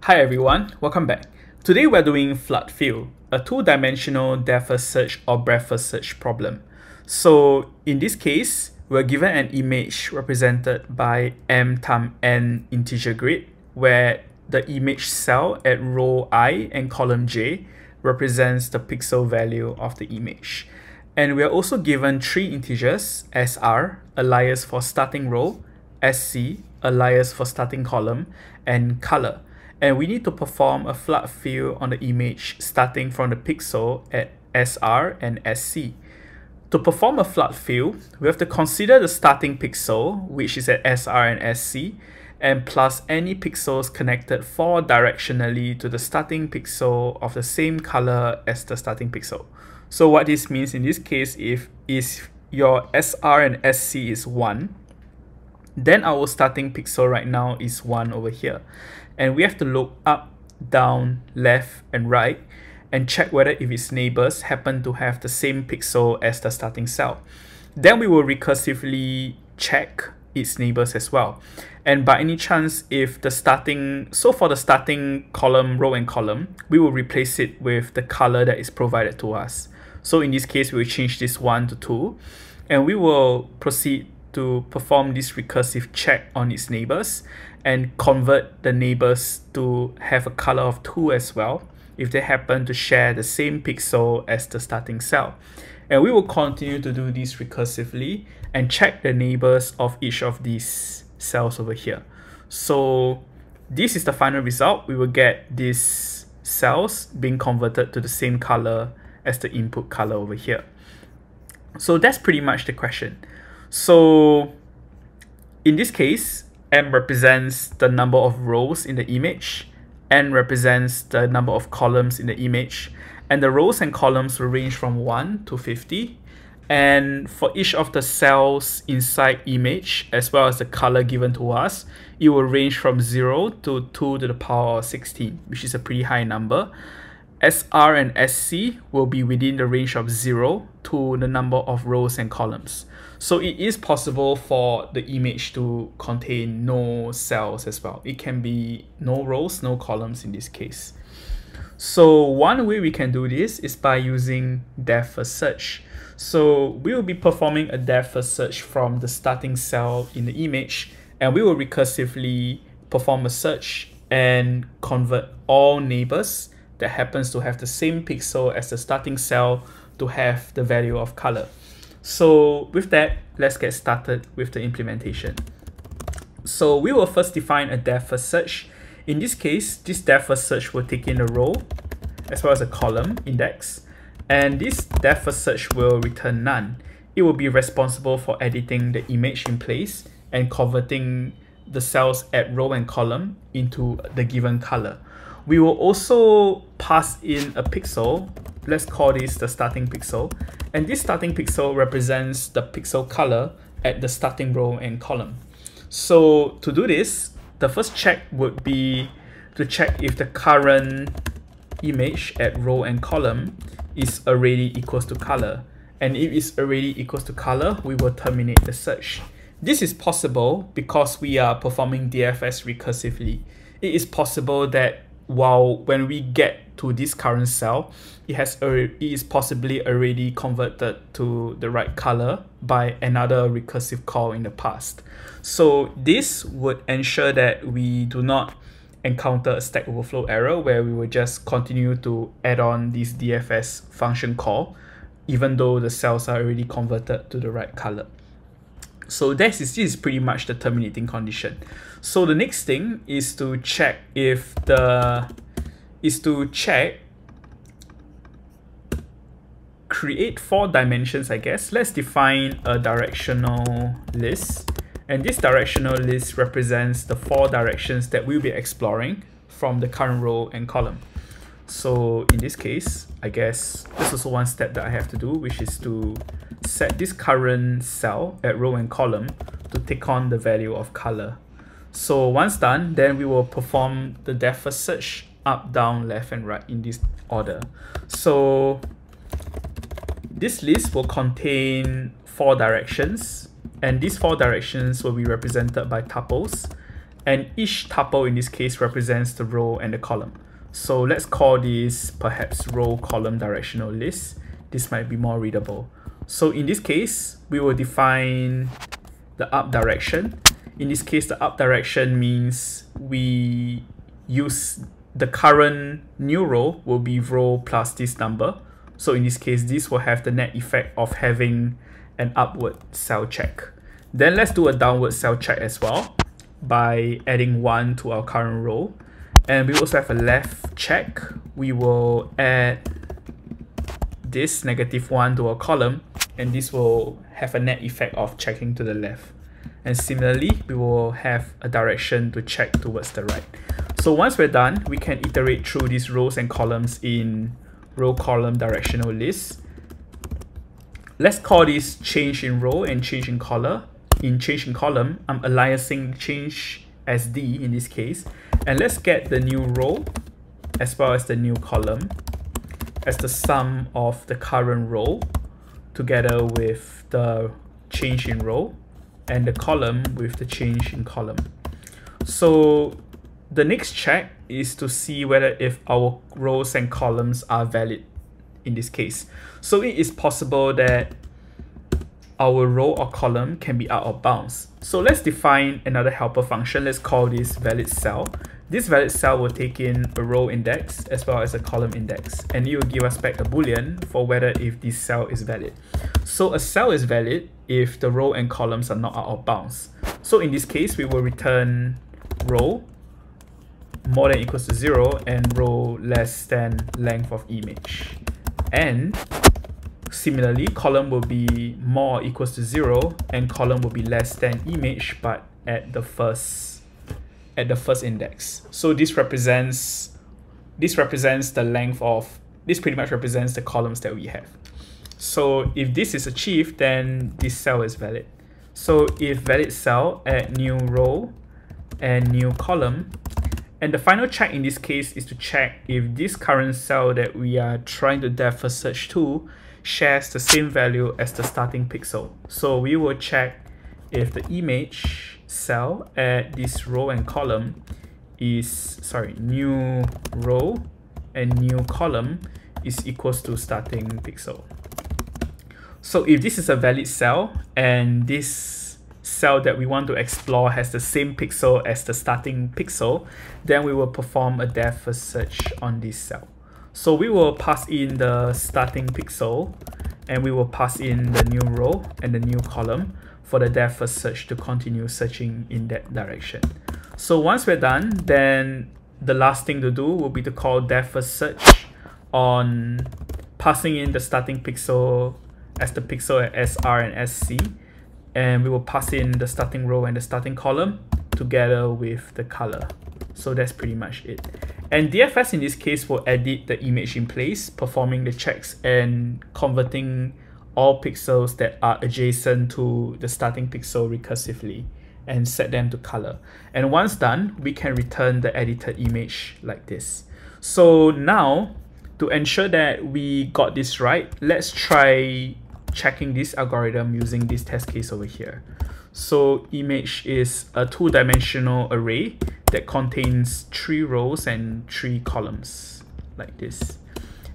Hi everyone, welcome back. Today we're doing flood fill, a two-dimensional depth search or breadth search problem. So in this case, we're given an image represented by m times n integer grid, where the image cell at row I and column j represents the pixel value of the image. And we are also given three integers, sr, alias for starting row, sc, alias for starting column, and color. And we need to perform a flood fill on the image starting from the pixel at SR and SC. To perform a flood fill, we have to consider the starting pixel, which is at SR and SC, and plus any pixels connected four directionally to the starting pixel of the same color as the starting pixel. So what this means in this case, if your SR and SC is 1, then our starting pixel right now is 1 over here. And we have to look up, down, left, and right and check whether if its neighbors happen to have the same pixel as the starting cell. Then we will recursively check its neighbors as well. And by any chance, if the starting, so for the starting column, row and column, we will replace it with the color that is provided to us. So in this case, we will change this 1 to 2, and we will proceed to perform this recursive check on its neighbors and convert the neighbors to have a color of 2 as well if they happen to share the same pixel as the starting cell. And we will continue to do this recursively and check the neighbors of each of these cells over here. So this is the final result. We will get these cells being converted to the same color as the input color over here. So that's pretty much the question. So in this case, m represents the number of rows in the image, n represents the number of columns in the image, and the rows and columns will range from 1 to 50. And for each of the cells inside image, as well as the color given to us, it will range from 0 to 2 to the power of 16, which is a pretty high number. SR and SC will be within the range of 0 to the number of rows and columns. So it is possible for the image to contain no cells as well. It can be no rows, no columns in this case. So one way we can do this is by using depth first search. So we will be performing a depth first search from the starting cell in the image, and we will recursively perform a search and convert all neighbors that happens to have the same pixel as the starting cell to have the value of color. So with that, let's get started with the implementation. So we will first define a depth first search. In this case, this depth first search will take in a row as well as a column index, and this depth first search will return none. It will be responsible for editing the image in place and converting the cells at row and column into the given color. We will also pass in a pixel. Let's call this the starting pixel. And this starting pixel represents the pixel color at the starting row and column. So to do this, the first check would be to check if the current image at row and column is already equals to color. And if it's already equals to color, we will terminate the search. This is possible because we are performing DFS recursively. It is possible that when we get to this current cell, it is possibly already converted to the right color by another recursive call in the past. So this would ensure that we do not encounter a Stack Overflow error where we will just continue to add on this DFS function call even though the cells are already converted to the right color. So this is pretty much the terminating condition. So the next thing is to check if create 4 dimensions, I guess. Let's define a directional list. And this directional list represents the 4 directions that we'll be exploring from the current row and column. So in this case, I guess there's also one step that I have to do, which is to set this current cell at row and column to take on the value of color. So once done, then we will perform the depth first search up, down, left, and right in this order. So this list will contain 4 directions, and these 4 directions will be represented by tuples. and each tuple in this case represents the row and the column. So let's call this perhaps row column directional list. This might be more readable. So in this case, we will define the up direction. In this case, the up direction means we use the current new row will be row plus this number. So in this case, this will have the net effect of having an upward cell check. Then let's do a downward cell check as well by adding 1 to our current row. And we also have a left check. We will add this -1 to our column, and this will have a net effect of checking to the left. And similarly, we will have a direction to check towards the right. So once we're done, we can iterate through these rows and columns in row column directional list. Let's call this change in row and change in column. In change in column, I'm aliasing change as D in this case. And let's get the new row as well as the new column as the sum of the current row together with the change in row and the column with the change in column. So the next check is to see whether if our rows and columns are valid in this case. So it is possible that our row or column can be out of bounds. So let's define another helper function. Let's call this valid cell. This valid cell will take in a row index as well as a column index, and it will give us back a boolean for whether if this cell is valid. So a cell is valid if the row and columns are not out of bounds. So in this case, we will return row more than equals to 0 and row less than length of image. And similarly, column will be more or equals to 0 and column will be less than image but at the first index. So this represents the length of, this pretty much represents the columns that we have. So if this is achieved, then this cell is valid. So if valid cell, add new row and new column. And the final check in this case is to check if this current cell that we are trying to depth first search to shares the same value as the starting pixel. So we will check if the image cell at this row and column is, new row and new column is equals to starting pixel. So if this is a valid cell and this cell that we want to explore has the same pixel as the starting pixel, then we will perform a depth first search on this cell. So we will pass in the starting pixel and we will pass in the new row and the new column for the depth first search to continue searching in that direction. So once we're done, then the last thing to do will be to call depth first search on passing in the starting pixel as the pixel at SR and SC, and we will pass in the starting row and the starting column together with the color. So that's pretty much it. And DFS in this case will edit the image in place, performing the checks and converting all pixels that are adjacent to the starting pixel recursively and set them to color. And once done, we can return the edited image like this. So now, to ensure that we got this right, let's try checking this algorithm using this test case over here. So image is a two-dimensional array that contains 3 rows and 3 columns like this.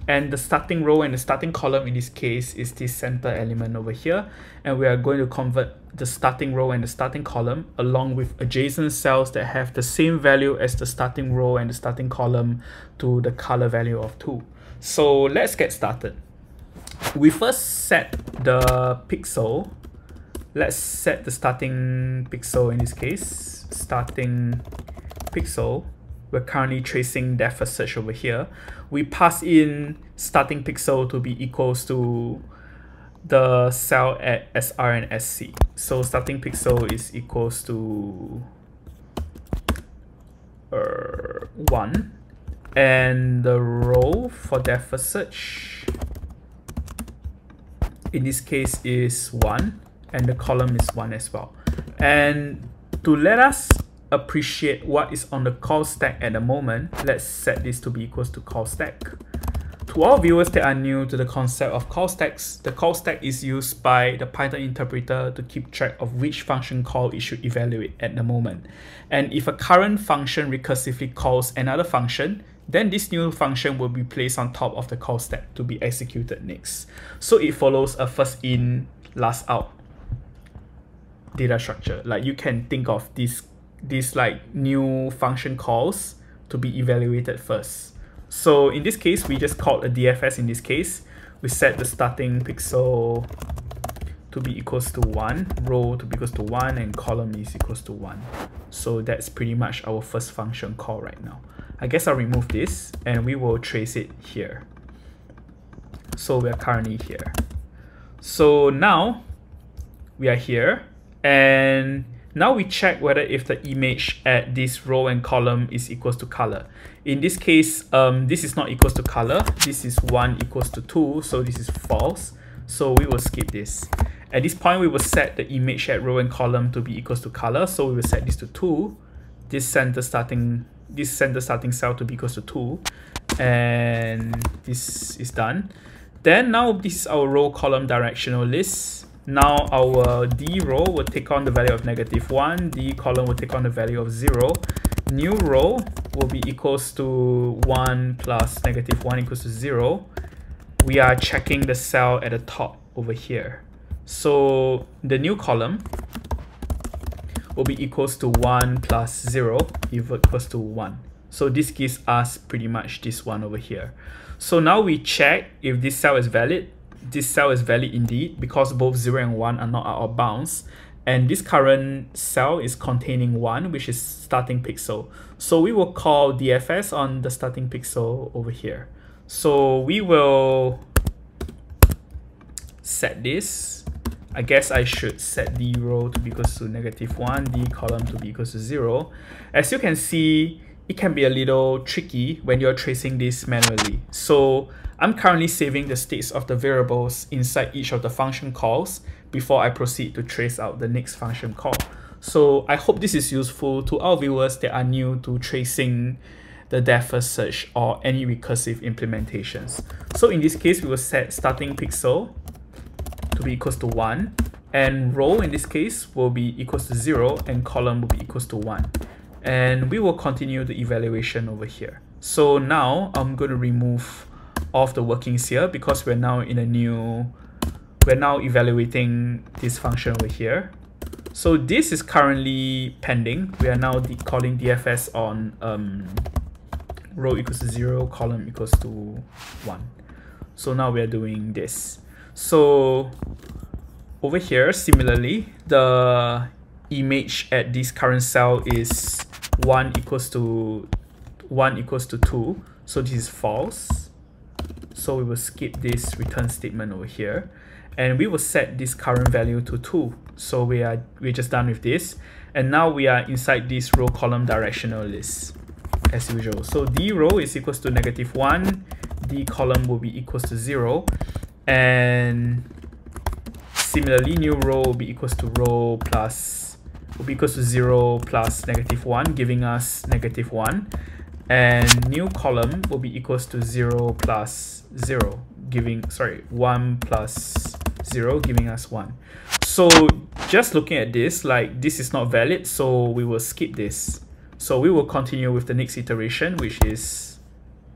And the starting row and the starting column in this case is this center element over here. And we are going to convert the starting row and the starting column along with adjacent cells that have the same value as the starting row and the starting column to the color value of 2. So let's get started. We first set the pixel. Let's set the starting pixel in this case. Starting pixel. We're currently tracing depth first search over here. We pass in starting pixel to be equals to the cell at SR and SC. So starting pixel is equals to 1. And the row for depth first search in this case is 1. And the column is 1 as well. And to let us appreciate what is on the call stack at the moment, let's set this to be equals to call stack. To all viewers that are new to the concept of call stacks, the call stack is used by the Python interpreter to keep track of which function call it should evaluate at the moment. And if a current function recursively calls another function, then this new function will be placed on top of the call stack to be executed next. So it follows a first in, last out data structure. Like you can think of these like new function calls to be evaluated first. So in this case, we just called a DFS. In this case, we set the starting pixel to be equals to 1, row to be equals to 1, and column is equals to 1. So that's pretty much our first function call right now. I guess I'll remove this and we will trace it here. So we're currently here. So now we are here, and now we check whether if the image at this row and column is equals to color. In this case, this is not equals to color. This is 1 equals to 2, so this is false. So we will skip this. At this point, we will set the image at row and column to be equals to color. So we will set this to 2. This center starting cell to be equals to 2. And this is done. Then now this is our row column directional list. Now our D row will take on the value of -1, D column will take on the value of 0. New row will be equals to 1 plus -1 equals to 0. We are checking the cell at the top over here. So the new column will be equals to 1 plus 0 equals to 1. So this gives us pretty much this one over here. So now we check if this cell is valid. This cell is valid indeed because both 0 and 1 are not out of bounds. And this current cell is containing 1, which is starting pixel. So we will call DFS on the starting pixel over here. So we will set this. I guess I should set D row to be equals to -1, D column to be equals to 0. As you can see, it can be a little tricky when you're tracing this manually. So I'm currently saving the states of the variables inside each of the function calls before I proceed to trace out the next function call. So I hope this is useful to our viewers that are new to tracing the DFS search or any recursive implementations. So in this case, we will set starting pixel to be equals to 1, and row in this case will be equals to 0, and column will be equals to 1. And we will continue the evaluation over here. So now I'm going to remove all of the workings here because we're now evaluating this function over here. So this is currently pending. We are now calling DFS on row equals to 0, column equals to 1. So now we are doing this. So over here, similarly, the image at this current cell is 1 equals to 2. So this is false. So we will skip this return statement over here, and we will set this current value to 2. So we're just done with this, and now we are inside this row column directional list as usual. So D row is equals to -1, D column will be equals to 0, and similarly new row will be equals to row plus will be equals to 0 plus -1, giving us -1. And new column will be equals to 0 plus 0, 1 plus 0, giving us 1. So just looking at this, like this is not valid, so we will skip this. So we will continue with the next iteration, which is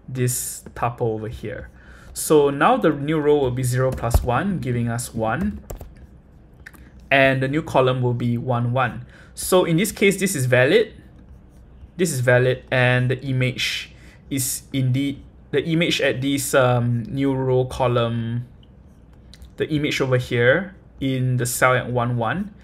this tuple over here. So now the new row will be 0 plus 1, giving us 1. And the new column will be 1, 1. So in this case, this is valid. This is valid, and the image is indeed the image at this new row column. The image over here in the cell at 1, 1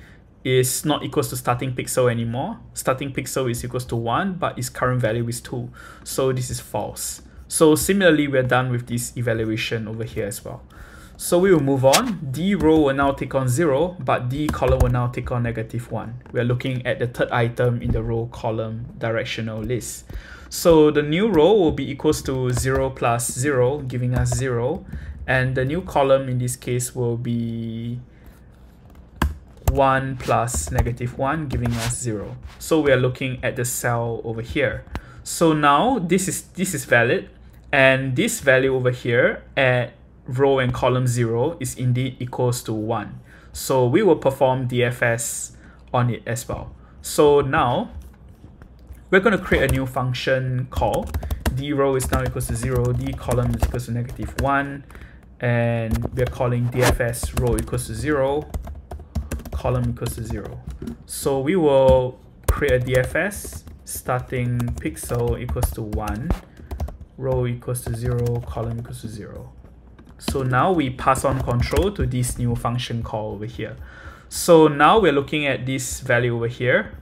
is not equals to starting pixel anymore. Starting pixel is equals to 1, but its current value is 2. So this is false. So similarly, we're done with this evaluation over here as well. So we will move on. D row will now take on 0, but D column will now take on -1. We are looking at the third item in the row column directional list. So the new row will be equals to 0 plus 0, giving us 0. And the new column in this case will be 1 plus -1, giving us 0. So we are looking at the cell over here. So now this is valid. And this value over here at row and column 0 is indeed equals to 1. So we will perform DFS on it as well. So now we're going to create a new function call. D row is now equals to 0, D column is equals to -1, and we're calling DFS row equals to 0, column equals to 0. So we will create a DFS starting pixel equals to 1, row equals to 0, column equals to 0. So now we pass on control to this new function call over here. So now we're looking at this value over here.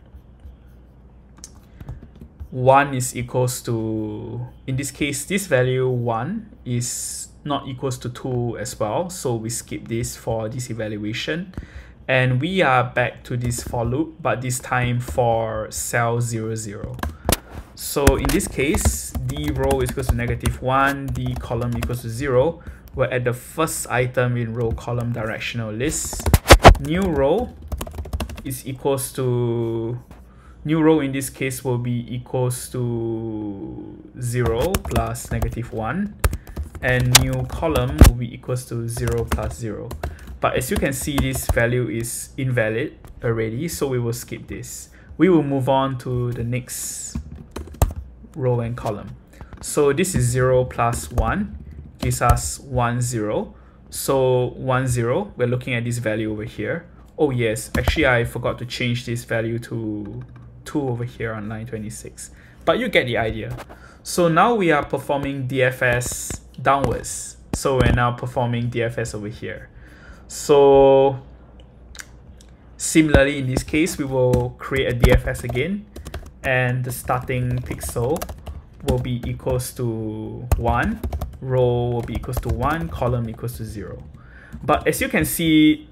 1 is equals to, in this case, this value 1 is not equals to 2 as well. So we skip this for this evaluation. And we are back to this for loop, but this time for cell 0, 0. So in this case, D row is equals to -1, D column equals to 0. We're at the first item in row column directional list. New row is equals to, new row in this case will be equals to 0 plus -1, and new column will be equals to 0 plus 0. But as you can see, this value is invalid already, so we will skip this. We will move on to the next row and column. So this is 0 plus 1 gives us 1, 0. So 1, 0, we're looking at this value over here. Oh yes, actually I forgot to change this value to 2 over here on line 26. But you get the idea. So now we are performing DFS downwards. So we're now performing DFS over here. So similarly, in this case, we will create a DFS again, and the starting pixel will be equals to 1, row will be equals to 1, column equals to 0. But as you can see,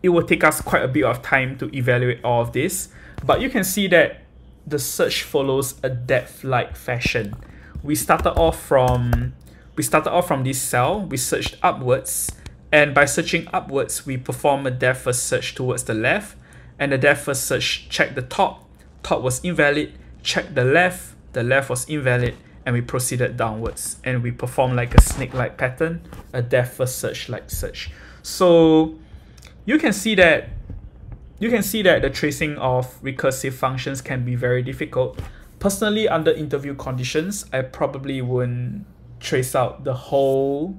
it will take us quite a bit of time to evaluate all of this, but you can see that the search follows a depth-like fashion. We started off from this cell, we searched upwards, and by searching upwards, we perform a depth first search towards the left, and the depth first search checked the top was invalid, checked the left was invalid, and we proceeded downwards, and we perform like a snake-like pattern, a depth first search like search. So you can see that the tracing of recursive functions can be very difficult. Personally, under interview conditions, I probably wouldn't trace out the whole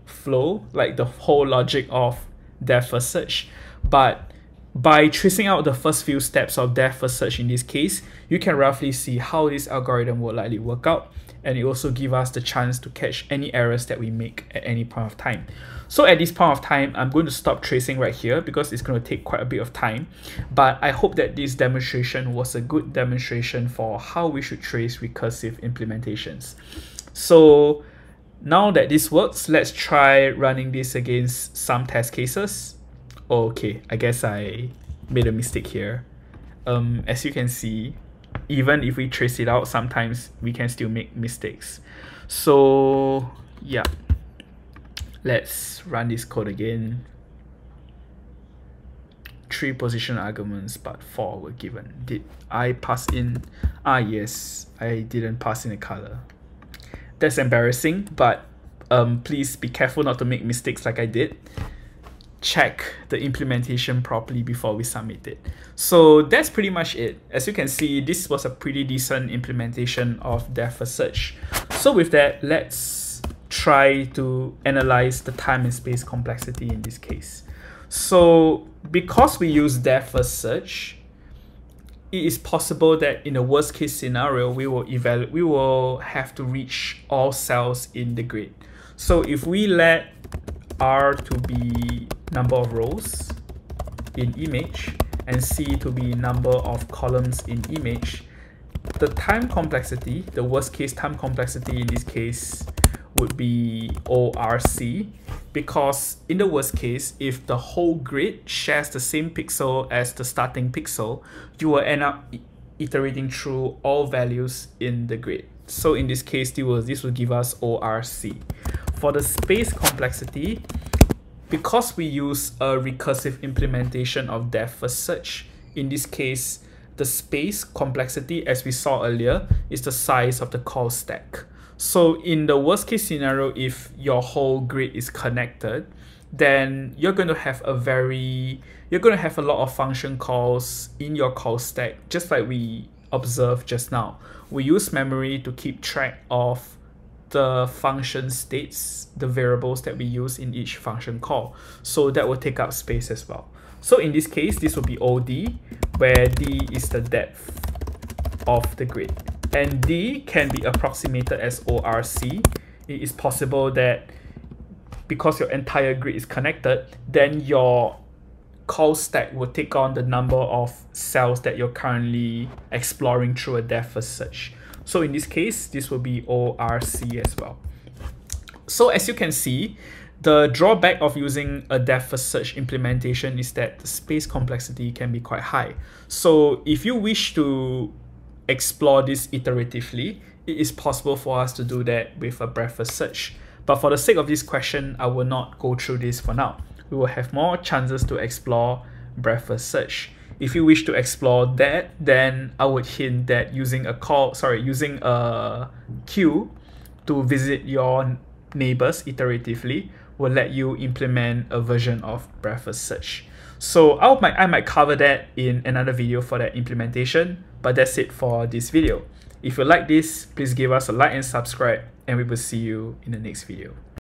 flow, like the whole logic of depth first search. But by tracing out the first few steps of depth first search in this case, you can roughly see how this algorithm will likely work out, and it also gives us the chance to catch any errors that we make at any point of time. So at this point of time, I'm going to stop tracing right here because it's going to take quite a bit of time. But I hope that this demonstration was a good demonstration for how we should trace recursive implementations. So now that this works, let's try running this against some test cases. Okay, I guess I made a mistake here. As you can see, even if we trace it out, sometimes we can still make mistakes. So yeah, let's run this code again. 3 position arguments, but 4 were given. Did I pass in? Ah yes, I didn't pass in a color. That's embarrassing, but please be careful not to make mistakes like I did. Check the implementation properly before we submit it. So that's pretty much it. As you can see, this was a pretty decent implementation of depth first search. So with that, let's try to analyze the time and space complexity in this case. So because we use depth first search, it is possible that in the worst case scenario, we will have to reach all cells in the grid. So if we let R to be number of rows in image and C to be number of columns in image, the time complexity, the worst case time complexity in this case would be ORC, because in the worst case, if the whole grid shares the same pixel as the starting pixel, you will end up iterating through all values in the grid. So in this case, this will give us ORC. For the space complexity, because we use a recursive implementation of depth first search, in this case, the space complexity, as we saw earlier, is the size of the call stack. So in the worst case scenario, if your whole grid is connected, then you're going to have a lot of function calls in your call stack, just like we observed just now. We use memory to keep track of the function states, the variables that we use in each function call. So that will take up space as well. So in this case, this will be OD, where D is the depth of the grid. And D can be approximated as ORC. It is possible that because your entire grid is connected, then your call stack will take on the number of cells that you're currently exploring through a depth first search. So in this case, this will be ORC as well. So as you can see, the drawback of using a depth first search implementation is that the space complexity can be quite high. So if you wish to explore this iteratively, it is possible for us to do that with a breadth first search. But for the sake of this question, I will not go through this for now. We will have more chances to explore breadth first search. If you wish to explore that, then I would hint that using a queue to visit your neighbors iteratively will let you implement a version of breadth first search. So I might cover that in another video for that implementation, but that's it for this video. If you like this, please give us a like and subscribe, and we will see you in the next video.